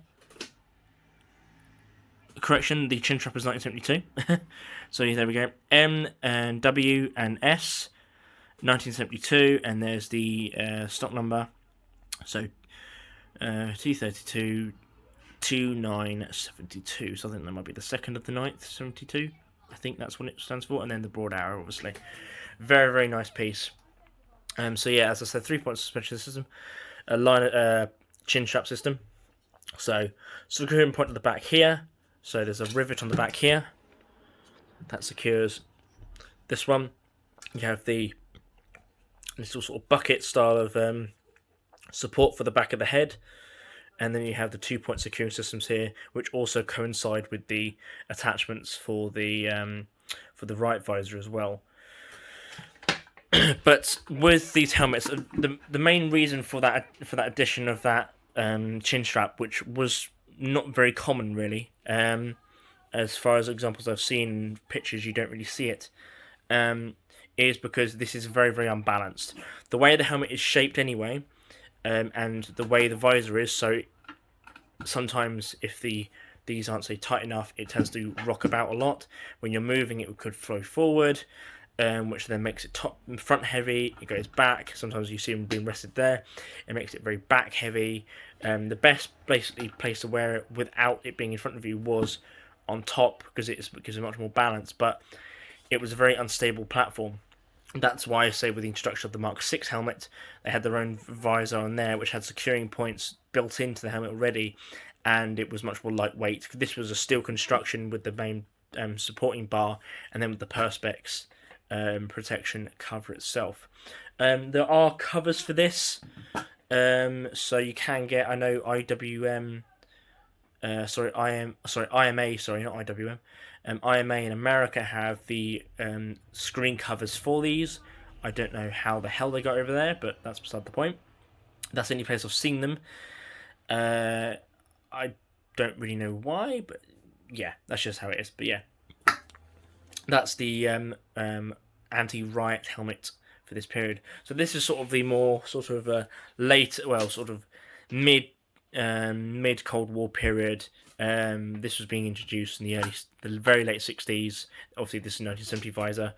Correction, the chin strap is 1972. So there we go. M and W and S, 1972, and there's the stock number. So T32 2972. So I think that might be the 2nd of the 9th, 72. I think that's what it stands for, and then the broad arrow, obviously. Very, very nice piece. So yeah, as I said, 3-point suspension system, a line chin strap system. So securing point at the back here. So there's a rivet on the back here that secures this one. You have the little sort of bucket style of support for the back of the head, and then you have the 2-point securing systems here, which also coincide with the attachments for the Riot visor as well. But with these helmets, the main reason for that addition of that chin strap, which was not very common really, as far as examples I've seen in pictures, you don't really see it. is because this is very, very unbalanced. The way the helmet is shaped anyway, and the way the visor is, so sometimes if these aren't say tight enough, it tends to rock about a lot. When you're moving, it could flow forward, which then makes it top and front heavy. It goes back. Sometimes you see them being rested there. It makes it very back heavy. The best basically place to wear it without it being in front of you was on top, because it's much more balanced. But it was a very unstable platform. That's why I say with the introduction of the Mk6 helmet, they had their own visor on there, which had securing points built into the helmet already, and it was much more lightweight. This was a steel construction with the main supporting bar, and then with the perspex protection cover itself. There are covers for this, so you can get. I know IWM. IMA. Sorry, not IWM. IMA in America have the screen covers for these. I don't know how the hell they got over there, but that's beside the point. That's the only place I've seen them. I don't really know why, but yeah, that's just how it is. But yeah, that's the anti-Riot helmet for this period. So this is sort of the more sort of late, well, sort of mid Cold War period. This was being introduced in the very late 60s. Obviously, this is 1970 visor.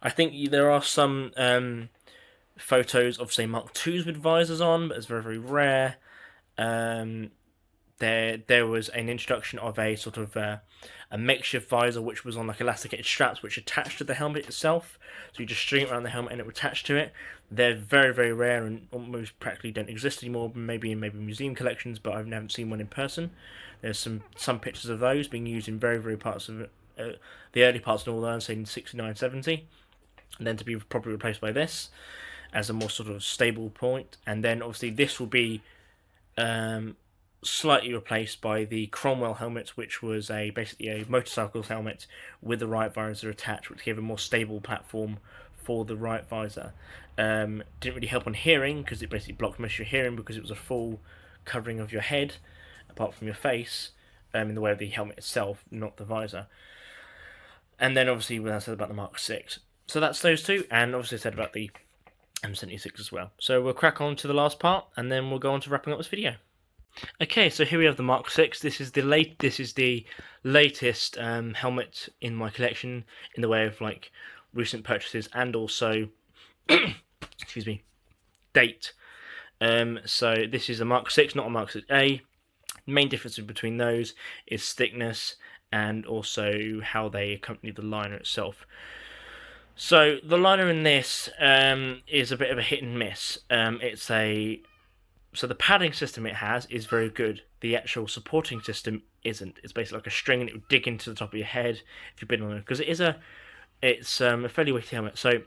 I think there are some photos of, say, Mark IIs with visors on, but it's very, very rare. There was an introduction of a sort of a makeshift visor, which was on like elasticated straps, which attached to the helmet itself. So you just string it around the helmet and it would attach to it. They're very, very rare and almost practically don't exist anymore. Maybe in museum collections, but I haven't seen one in person. There's some pictures of those being used in very, very parts of the early parts of Northern Ireland, say in 69, 70, and then to be properly replaced by this as a more sort of stable point. And then obviously this will be slightly replaced by the Cromwell helmet, which was basically a motorcycle helmet with the Riot visor attached, which gave a more stable platform for the Riot visor. Didn't really help on hearing, because it basically blocked most of your hearing, because it was a full covering of your head apart from your face, in the way of the helmet itself, not the visor. And then obviously when I said about the Mk6, so that's those two, and obviously I said about the M76 as well. So we'll crack on to the last part, and then we'll go on to wrapping up this video. Okay, so here we have the Mk6. This is the latest helmet in my collection, in the way of like recent purchases and also excuse me, date. So this is a Mk6, not a Mk6A. The main difference between those is thickness and also how they accompany the liner itself. So the liner in this is a bit of a hit and miss. So the padding system it has is very good. The actual supporting system isn't. It's basically like a string, and it would dig into the top of your head if you've been on it, because it's a fairly weighty helmet. So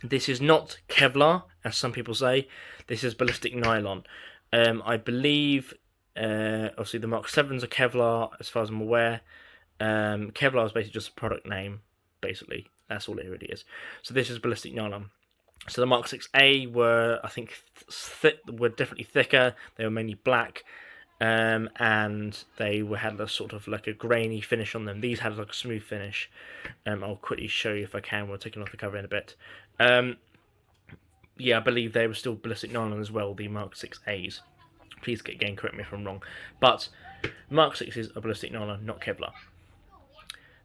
this is not Kevlar, as some people say. This is ballistic nylon. I believe, obviously the Mk7s are Kevlar, as far as I'm aware. Kevlar is basically just a product name, basically. That's all it really is. So this is ballistic nylon. So the Mk6A were, I think, were definitely thicker. They were mainly black, and they had a sort of like a grainy finish on them. These had like a smooth finish. I'll quickly show you if I can. We're taking off the cover in a bit. Yeah, I believe they were still ballistic nylon as well, the Mk6As. Please again correct me if I'm wrong. But Mk6s are ballistic nylon, not Kevlar.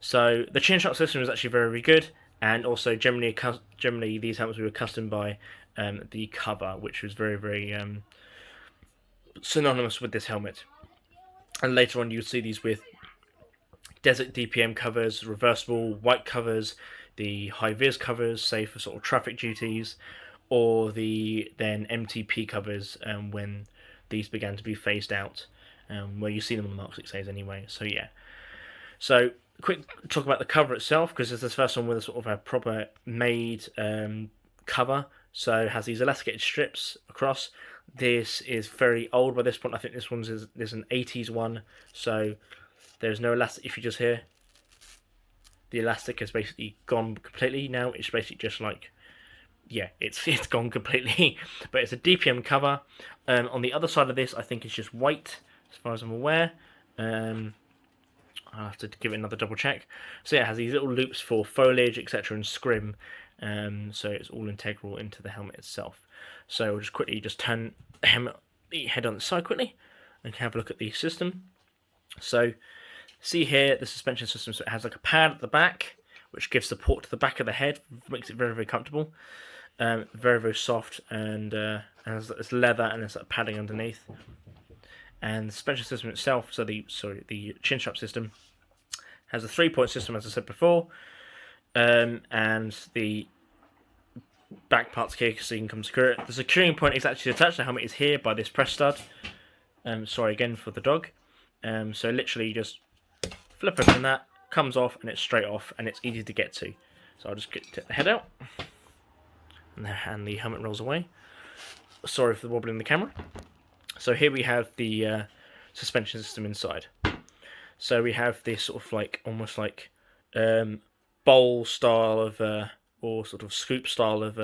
So the chin strap system is actually very, very good. And also, generally, these helmets were custom by the cover, which was very, very synonymous with this helmet. And later on, you'll see these with desert DPM covers, reversible white covers, the high-vis covers, say for sort of traffic duties, or the then MTP covers when these began to be phased out, where you see them on the Mk6As anyway. So yeah. So quick talk about the cover itself, because it's the first one with a sort of a proper made cover. So it has these elasticated strips across. This is very old by this point. I think this there's an 80s one, so there's no elastic. If you just hear, the elastic has basically gone completely now. It's basically just like, yeah, it's gone completely. But it's a DPM cover. On the other side of this, I think it's just white, as far as I'm aware. I'll have to give it another double check. So yeah, it has these little loops for foliage, etc., and scrim, so it's all integral into the helmet itself. So we'll just quickly turn the head on the side quickly and have a look at the system. So see here the suspension system, so it has like a pad at the back which gives support to the back of the head, makes it very, very comfortable, very, very soft, and it's leather and it's like padding underneath. And the suspension system itself, so the chin strap system, has a 3-point system, as I said before, and the back part's here so you can come secure it. The securing point is actually attached to the helmet is here by this press stud. Sorry again for the dog. So literally you just flip open that, comes off, and it's straight off, and it's easy to get to. So I'll just take the head out, and the helmet rolls away. Sorry for the wobbling in the camera. So here we have the suspension system inside. So we have this sort of like almost like bowl style of or sort of scoop style of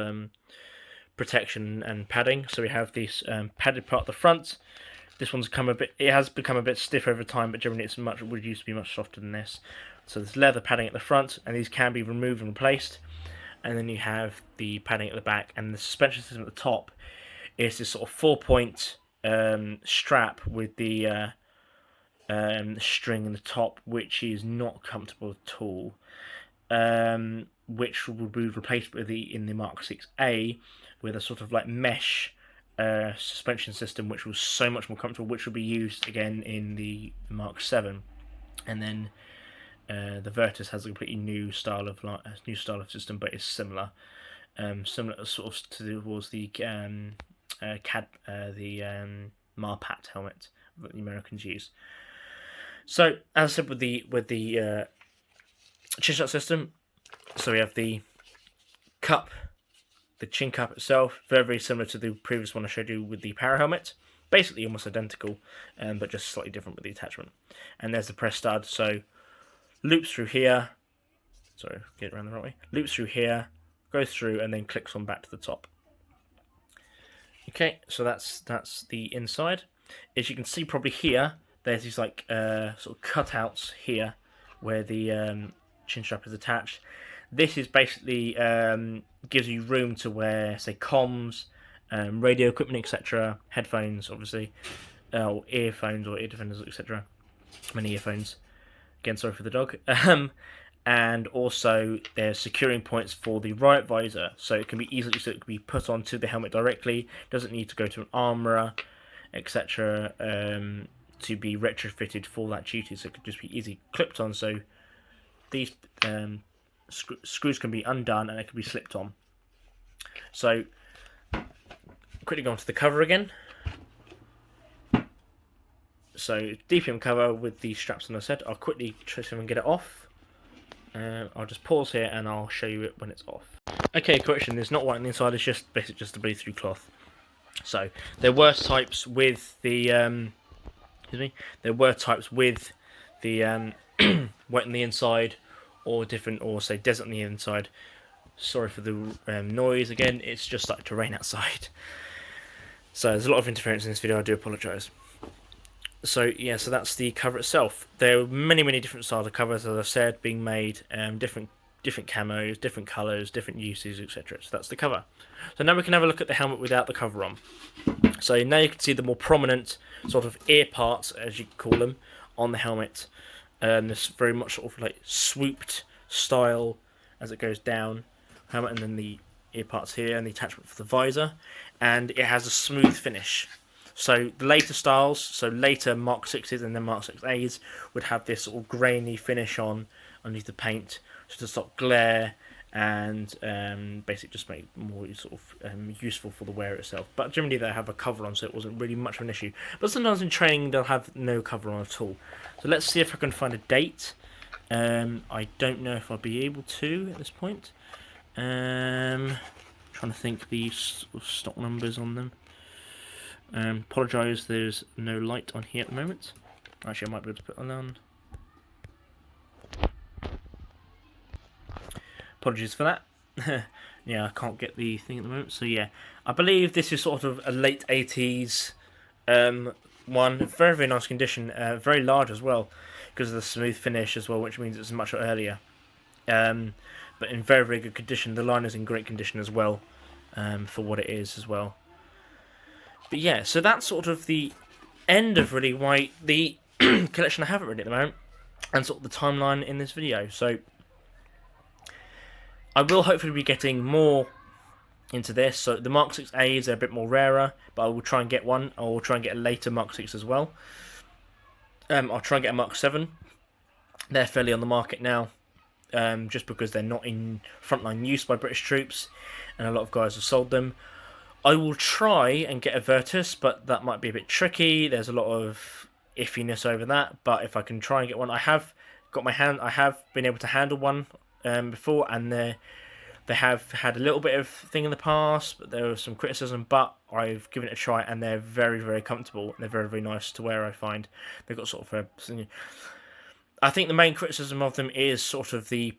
protection and padding. So we have this padded part at the front. This one's it has become a bit stiff over time, but generally would used to be much softer than this. So there's leather padding at the front, and these can be removed and replaced. And then you have the padding at the back, and the suspension system at the top is this sort of 4-point strap with the string in the top, which is not comfortable at all. Which will be replaced with in the Mk6A with a sort of like mesh suspension system, which was so much more comfortable, which will be used again in the Mk7. And then the Virtus has a completely new style of system, but it's similar, similar sort of towards the Marpat helmet that the Americans use. So as I said, with the chin strap system, so we have the cup, the chin cup itself, very, very similar to the previous one I showed you with the para helmet. Basically almost identical, but just slightly different with the attachment. And there's the press stud, so loops through here. Sorry, get it around the right way. Loops through here, goes through, and then clicks on back to the top. Okay, so that's the inside. As you can see, probably here, there's these like sort of cutouts here where the chin strap is attached. This is basically gives you room to wear, say, comms, radio equipment, etc., headphones, obviously, or earphones or ear defenders, etc. Many earphones. Again, sorry for the dog. And also there's securing points for the Riot visor, so it can be put onto the helmet directly. Doesn't need to go to an armourer, etc., to be retrofitted for that duty. So it could just be easily clipped on. So these screws can be undone and it can be slipped on. So quickly go on to the cover again. So DPM cover with the straps on the set. I'll quickly try to get it off. I'll just pause here and I'll show you it when it's off. Okay, correction, there's not white on the inside, it's just basically just a bleed through cloth. So there were types with the there were types with the wet on the inside or different, or say desert on the inside. Sorry for the noise again, it's just started to rain outside. So there's a lot of interference in this video, I do apologise. So yeah, so that's the cover itself. There are many, many different styles of covers, as I've said, being made, different camos, different colours, different uses, etc. So that's the cover. So now we can have a look at the helmet without the cover on. So now you can see the more prominent sort of ear parts, as you call them, on the helmet. This very much sort of like swooped style as it goes down, helmet, and then the ear parts here, and the attachment for the visor, and it has a smooth finish. So the later styles, so later Mk6s and then Mk6As would have this sort of grainy finish on underneath the paint, just to stop glare and basically just make it more sort of useful for the wearer itself. But generally they have a cover on, so it wasn't really much of an issue. But sometimes in training they'll have no cover on at all. So let's see if I can find a date. I don't know if I'll be able to at this point. Trying to think the sort of stock numbers on them. Apologise, there's no light on here at the moment. Actually, I might be able to put it on. Apologies for that. Yeah, I can't get the thing at the moment. So yeah, I believe this is sort of a late 80s one. Very, very nice condition. Very large as well, because of the smooth finish as well, which means it's much earlier. but in very, very good condition. The liner's in great condition as well, for what it is as well. But yeah, so that's sort of the end of really why the collection I have it really at the moment, and sort of the timeline in this video. So I will hopefully be getting more into this. So the Mk6As are a bit more rarer, but I will try and get one. I will try and get a later Mk6 as well. I'll try and get a Mk7. They're fairly on the market now, just because they're not in frontline use by British troops, and a lot of guys have sold them. I will try and get a Virtus, but that might be a bit tricky. There's a lot of iffiness over that, but if I can try and get one, I have been able to handle one before, and they have had a little bit of thing in the past, but there was some criticism, but I've given it a try, and they're very, very comfortable, and they're very, very nice to wear, I find. They've got sort of I think the main criticism of them is sort of the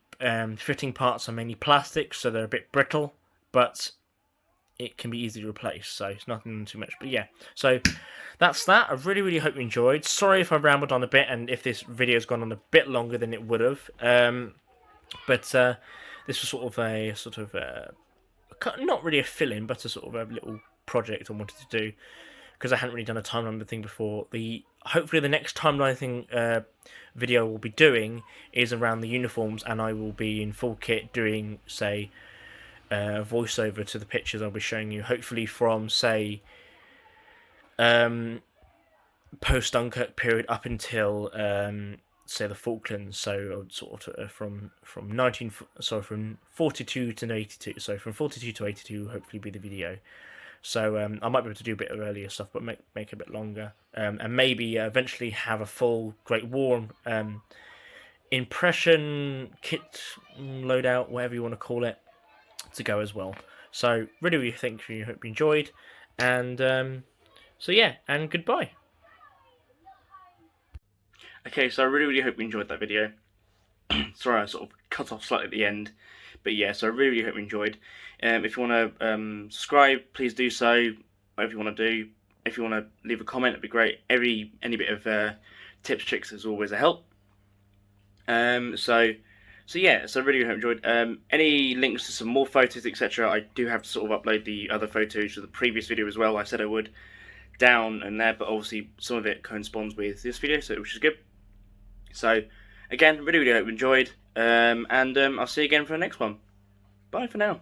fitting parts are mainly plastic, so they're a bit brittle, but it can be easily replaced, so it's nothing too much. But yeah, so that's that. I really, really hope you enjoyed. Sorry if I rambled on a bit, and if this video's gone on a bit longer than it would have. But this was sort of not really a fill-in, but a sort of a little project I wanted to do, because I hadn't really done a timeline thing before. Hopefully the next timeline thing video we'll be doing is around the uniforms, and I will be in full kit doing, say, voiceover to the pictures I'll be showing you, hopefully from, say, post Dunkirk period up until say the Falklands, so sort of from 42 to 82. So from 42 to 82 hopefully be the video. So I might be able to do a bit of earlier stuff, but make it a bit longer, and maybe eventually have a full Great War impression kit loadout, whatever you want to call it, to go as well. So really, really hope you enjoyed, and so yeah, and goodbye. Okay, so I really, really hope you enjoyed that video. Sorry, I sort of cut off slightly at the end, but yeah, so I really, really hope you enjoyed. If you want to subscribe, please do so. Whatever you want to do. If you want to leave a comment, it'd be great. Any bit of tips, tricks is always a help. So yeah, so I really hope you enjoyed. Any links to some more photos, etc. I do have to sort of upload the other photos of the previous video as well. I said I would down and there, but obviously some of it corresponds with this video, so which is good. So again, really, really hope you enjoyed, and I'll see you again for the next one. Bye for now.